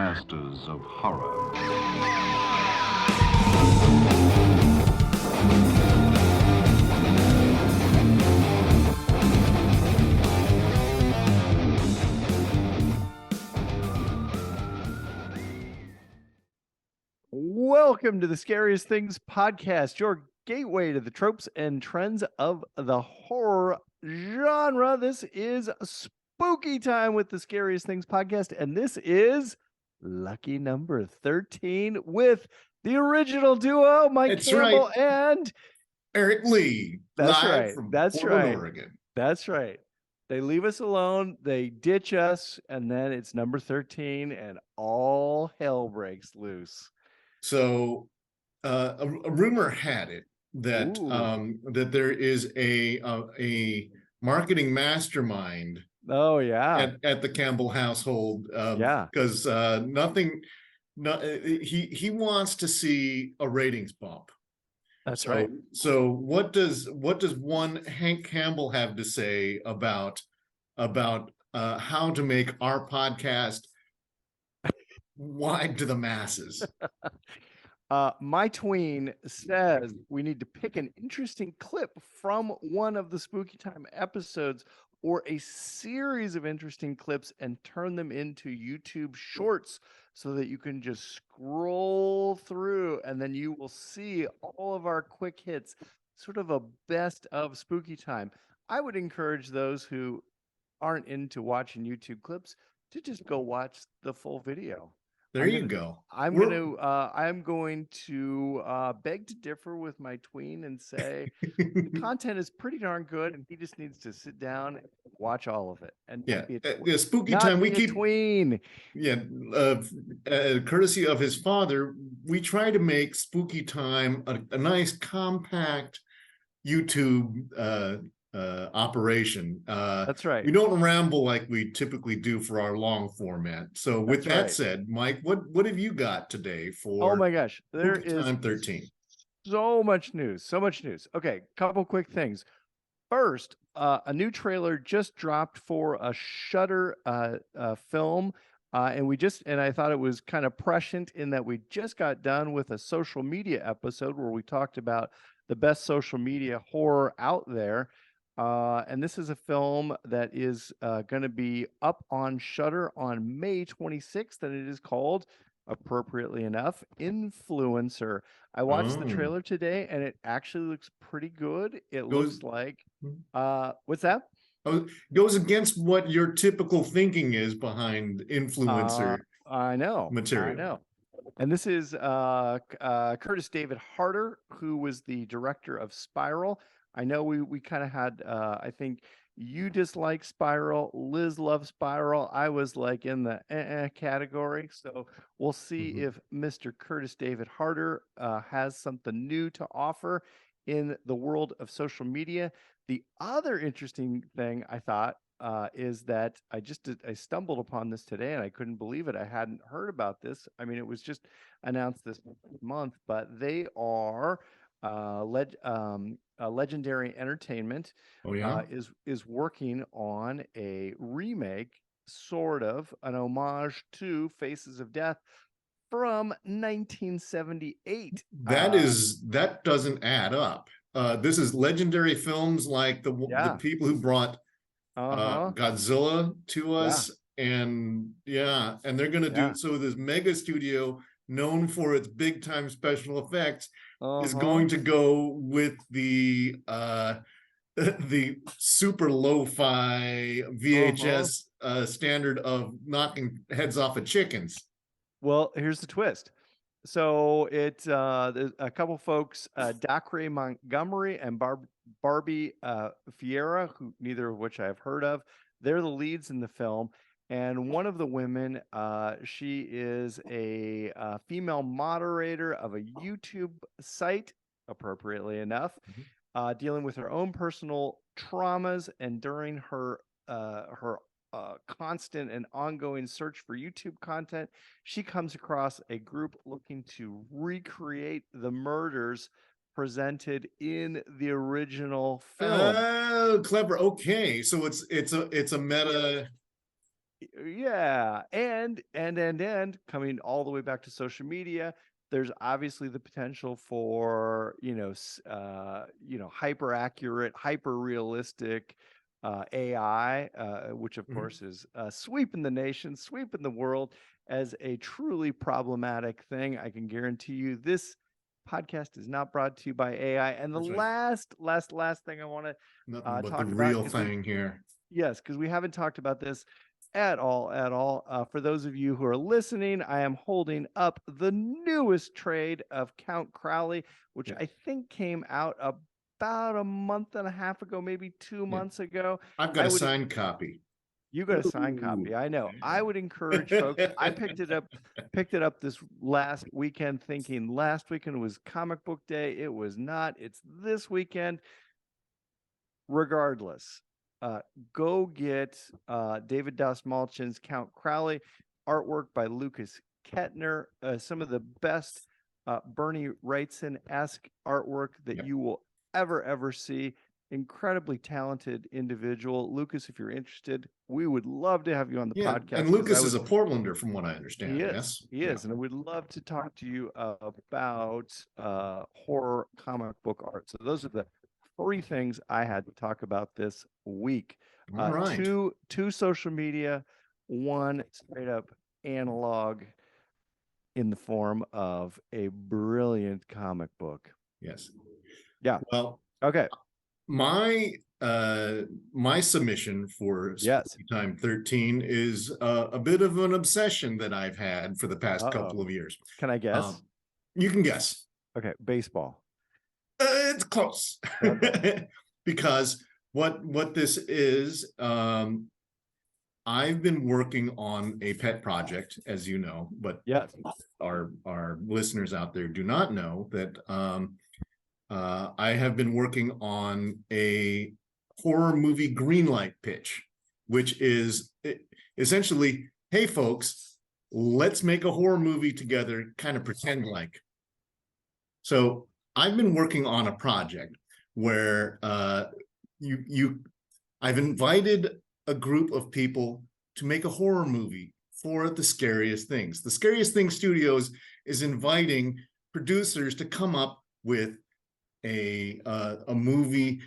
masters of horror. Welcome to the Scariest Things podcast, your gateway to the tropes and trends of the horror genre. This is spooky time with the Scariest Things podcast, and this is lucky number 13 with the original duo, Mike That's Campbell right. and Eric Lee, That's live right. from That's Portland, right. Oregon. That's right. They leave us alone, they ditch us, and then it's number 13, and all hell breaks loose. So, a rumor had it that Ooh. that there is a marketing mastermind. Oh yeah, at the Campbell household. yeah. Because he wants to see a ratings bump. That's right. So what does one Hank Campbell have to say about how to make our podcast wide to the masses? My tween says we need to pick an interesting clip from one of the Spooky Time episodes or a series of interesting clips and turn them into YouTube shorts so that you can just scroll through and then you will see all of our quick hits, sort of a best of Spooky Time. I would encourage those who aren't into watching YouTube clips to just go watch the full video. There you go. I'm going to beg to differ with my tween and say the content is pretty darn good, and he just needs to sit down and watch all of it. And yeah, Spooky Time. We keep tween. Yeah, courtesy of his father, we try to make Spooky Time a nice compact YouTube operation. That's right. We don't ramble like we typically do for our long format. So with that said, Mike, what have you got today for? Oh my gosh, there Spooky is Time 13. So much news. Okay, couple quick things. First, a new trailer just dropped for a Shudder film. And I thought it was kind of prescient in that we just got done with a social media episode where we talked about the best social media horror out there. And this is a film that is going to be up on Shudder on May 26th, and it is called, appropriately enough, Influencer. I watched the trailer today, and it actually looks pretty good. It looks like, what's that? Goes against what your typical thinking is behind influencer. I know material. I know. And this is Curtis David Harder, who was the director of Spiral. I know we kind of had, I think you dislike Spiral, Liz loves Spiral. I was like in the category. So we'll see if Mr. Curtis David Harder has something new to offer in the world of social media. The other interesting thing I thought is that I stumbled upon this today and I couldn't believe it. I hadn't heard about this. I mean, it was just announced this month, but they are Legendary Entertainment is working on a remake, sort of an homage to Faces of Death from 1978. That doesn't add up. This is Legendary Films, like the people who brought Godzilla to us, and they're gonna do so. This mega studio known for its big time special effects is going to go with the super lo-fi VHS standard of knocking heads off of chickens. Well, here's the twist. So it's there's a couple folks, Dacre Montgomery and Barbie Fiera, who neither of which I've heard of. They're the leads in the film. And one of the women, she is a female moderator of a YouTube site, appropriately enough, dealing with her own personal traumas. And during her constant and ongoing search for YouTube content, she comes across a group looking to recreate the murders presented in the original film. Oh, clever. Okay, so it's a meta Yeah, and coming all the way back to social media, there's obviously the potential for hyper accurate, hyper realistic AI, which of course is sweeping the nation, sweeping the world as a truly problematic thing. I can guarantee you this podcast is not brought to you by AI. And the last thing I want to Nothing but talk the about, real thing here. yes, because we haven't talked about this at all. For those of you who are listening, I am holding up the newest trade of Count Crowley, which I think came out about a month and a half ago, maybe 2 months ago. I've got a signed copy. You got a signed copy. I know. I would encourage folks. I picked it up this last weekend, thinking last weekend was comic book day. It was not. It's this weekend. Regardless, go get David Dastmalchian's Count Crowley, artwork by Lucas Kettner, some of the best Bernie Wrightson-esque artwork that you will ever see. Incredibly talented individual. Lucas, if you're interested, we would love to have you on the podcast. And Lucas is a Portlander, from what I understand. He is. Yes, he is, and we'd love to talk to you about horror comic book art. So those are the 3 things I had to talk about this week. All right. 2 social media, 1 straight up analog in the form of a brilliant comic book. Yes. Yeah. Well, okay. My submission for Time 13 is a bit of an obsession that I've had for the past couple of years. Can I guess? You can guess. Okay, baseball. It's close. Okay. Because what this is, I've been working on a pet project, as you know, but our listeners out there do not know that I have been working on a horror movie greenlight pitch, which is essentially, hey folks, let's make a horror movie together, kind of pretend like. So I've been working on a project where I've invited a group of people to make a horror movie for the Scariest Things. The Scariest Things Studios is inviting producers to come up with a movie.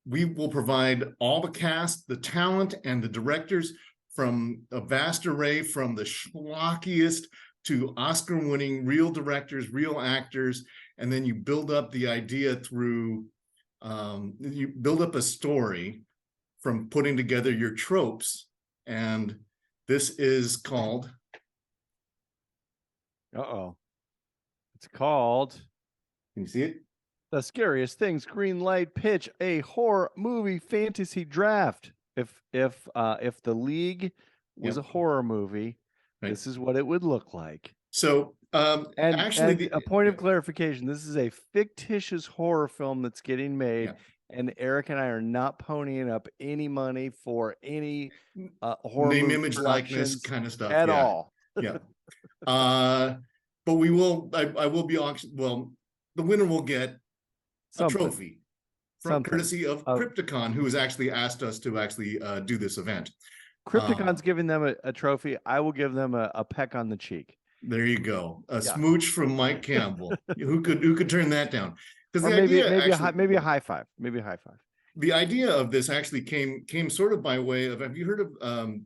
We will provide all the cast, the talent, and the directors from a vast array, from the schlockiest to Oscar-winning real directors, real actors, and then you build up the idea through, you build up a story from putting together your tropes. And this is called... It's called... Can you see it? The Scariest Things Greenlight Pitch, a horror movie fantasy draft. If the League was a horror movie, this is what it would look like. So actually, a point of clarification: this is a fictitious horror film that's getting made, and Eric and I are not ponying up any money for any horror name, movie image, likeness kind of stuff at all. But we will. I will be auction. Well, the winner will get a trophy from courtesy of Crypticon, who has actually asked us to actually do this event. Crypticon's giving them a trophy. I will give them a peck on the cheek. There you go. A smooch from Mike Campbell. who could turn that down? Because maybe a high five. Maybe a high five. The idea of this actually came sort of by way of, have you heard of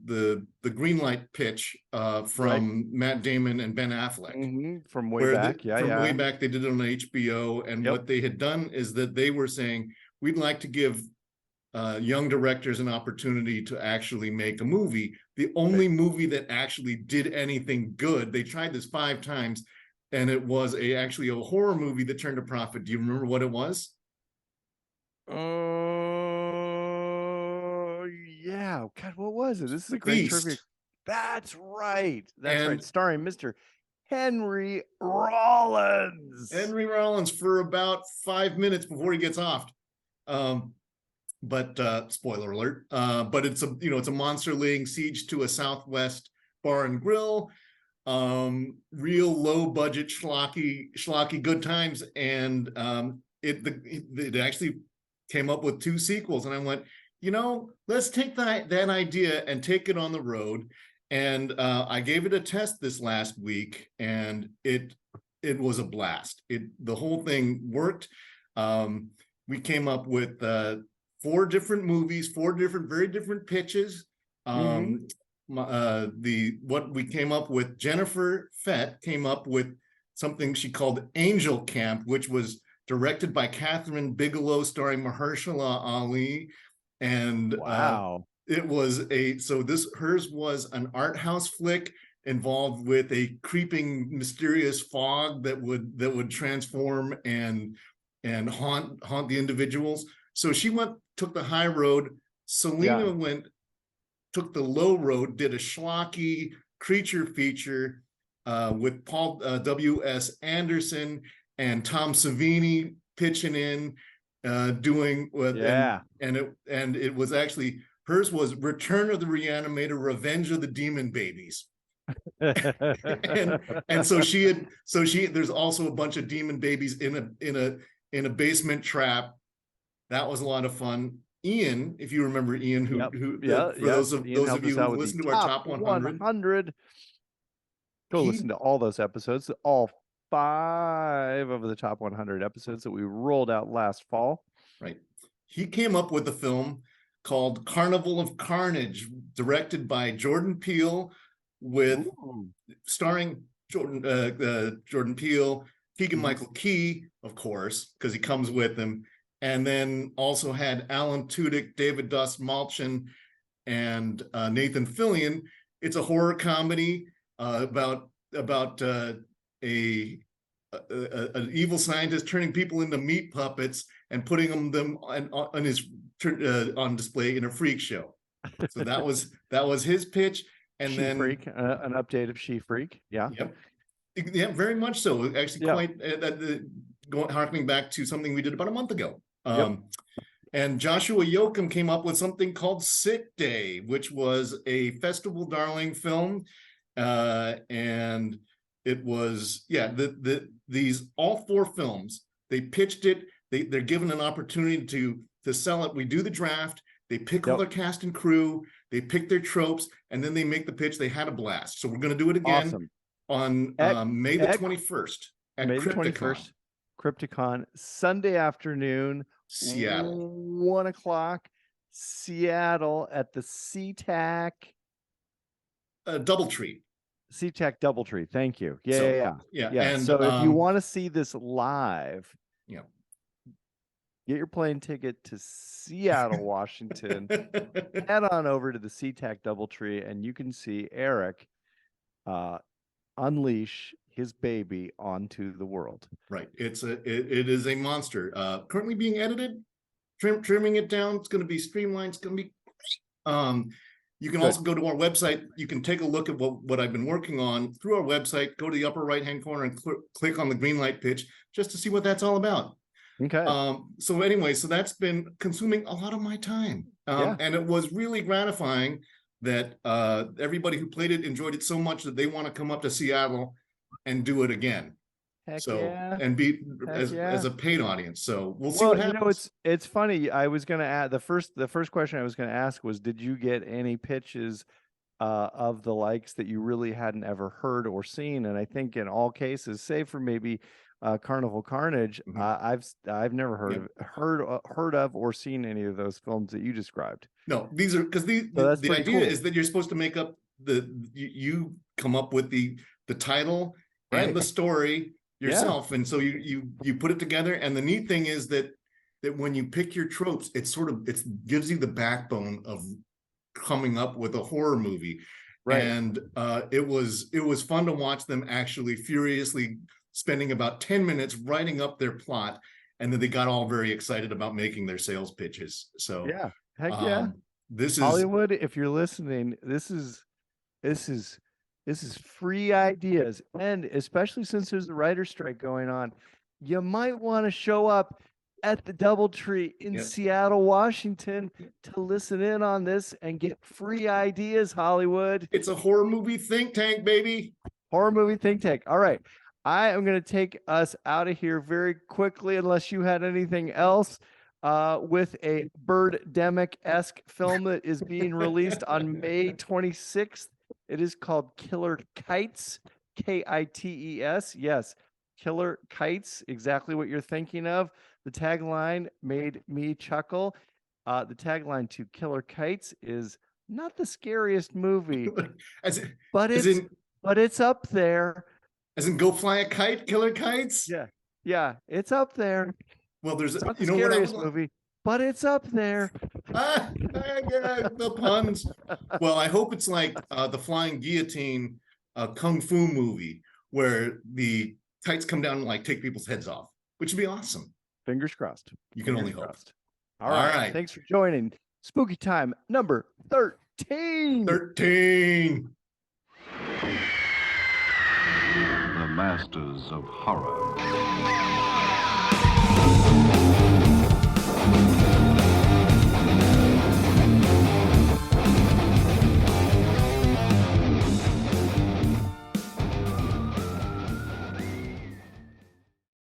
the Greenlight pitch from Matt Damon and Ben Affleck? From way back. Way back, they did it on HBO, and what they had done is that they were saying, we'd like to give young directors an opportunity to actually make a movie. The only movie that actually did anything good, they tried this 5 times, and it was actually a horror movie that turned a profit. Do you remember what it was? Yeah. God, what was it? This is a great trivia. That's right. That's right. Starring Mr. Henry Rollins. Henry Rollins for about 5 minutes before he gets off. But spoiler alert. But it's a monster laying siege to a Southwest bar and grill. Real low budget schlocky good times, and it actually came up with 2 sequels, and I went, let's take that idea and take it on the road And I gave it a test this last week, and it was a blast. The whole thing worked. We came up with 4 different movies, 4 very different pitches. What we came up with, Jennifer Fett came up with something she called Angel Camp, which was directed by Catherine Bigelow, starring Mahershala Ali. And wow. Hers was an art house flick involved with a creeping, mysterious fog that would transform and haunt the individuals. So she took the high road. Selena took the low road, did a schlocky creature feature with Paul W.S. Anderson and Tom Savini pitching in, doing and it was actually, hers was Return of the Reanimator, Revenge of the Demon Babies. and so there's also a bunch of demon babies in a basement trap. That was a lot of fun. Ian, if you remember Ian, those of you who listen to our top 100, listen to all those episodes, all 5 of the top 100 episodes that we rolled out last fall. Right. He came up with a film called Carnival of Carnage, directed by Jordan Peele, starring Jordan Peele, Keegan-Michael Key, of course, because he comes with him, and then also had Alan Tudyk, David Dastmalchian, and Nathan Fillion. It's a horror comedy about an evil scientist turning people into meat puppets and putting them on display in a freak show. So that was his pitch. And then Freak, an update of She Freak. Yeah. Yep. Yeah, very much so. Actually, quite harkening back to something we did about a month ago. And Joshua Yoakum came up with something called Sick Day, which was a festival darling film. And it was, these all 4 films, they pitched it. They're given an opportunity to sell it. We do the draft. They pick all their cast and crew. They pick their tropes, and then they make the pitch. They had a blast. So we're going to do it again on May the 21st at Crypticon. Crypticon, Sunday afternoon, Seattle, 1 o'clock, Seattle at the SeaTac Doubletree. SeaTac Doubletree. Thank you. Yeah. And so if you want to see this live, get your plane ticket to Seattle, Washington. Head on over to the SeaTac Doubletree, and you can see Eric unleash his baby onto the world. Right. It is a monster. Currently being edited, trimming it down. It's going to be streamlined. It's going to be great. You can also go to our website. You can take a look at what I've been working on through our website. Go to the upper right-hand corner and click on the green light pitch just to see what that's all about. Okay. So anyway, so that's been consuming a lot of my time. And it was really gratifying that everybody who played it enjoyed it so much that they want to come up to Seattle and do it again. And be as a paid audience. So we'll see what happens. It's funny. I was going to add the first question I was going to ask was, did you get any pitches of the likes that you really hadn't ever heard or seen? And I think in all cases, save for maybe Carnival Carnage, I've never heard of or seen any of those films that you described. No, these are because the idea is that you're supposed to make up you come up with the title and the story yourself, and so you put it together. And the neat thing is that when you pick your tropes, it gives you the backbone of coming up with a horror movie. And it was fun to watch them actually furiously spending about 10 minutes writing up their plot, and then they got all very excited about making their sales pitches. So this is Hollywood. If you're listening, this is free ideas, and especially since there's a writer's strike going on, you might want to show up at the Doubletree in Seattle, Washington, to listen in on this and get free ideas. Hollywood. It's a horror movie think tank, baby. Horror movie think tank. All right. I am going to take us out of here very quickly, unless you had anything else, with a Birdemic-esque film that is being released on May 26th It is called Killer Kites, Kites. Yes, Killer Kites, exactly what you're thinking of. The tagline made me chuckle. The tagline to Killer Kites is not the scariest movie, but it's up there. As in, go fly a kite, Killer Kites. Yeah, it's up there. Well, there's it's not the scariest movie, but it's up there. The puns. Well, I hope it's like the Flying Guillotine kung fu movie where the kites come down and like take people's heads off, which would be awesome. Fingers crossed. You can only hope. All right. Thanks for joining. Spooky Time number 13. 13. The Masters of Horror.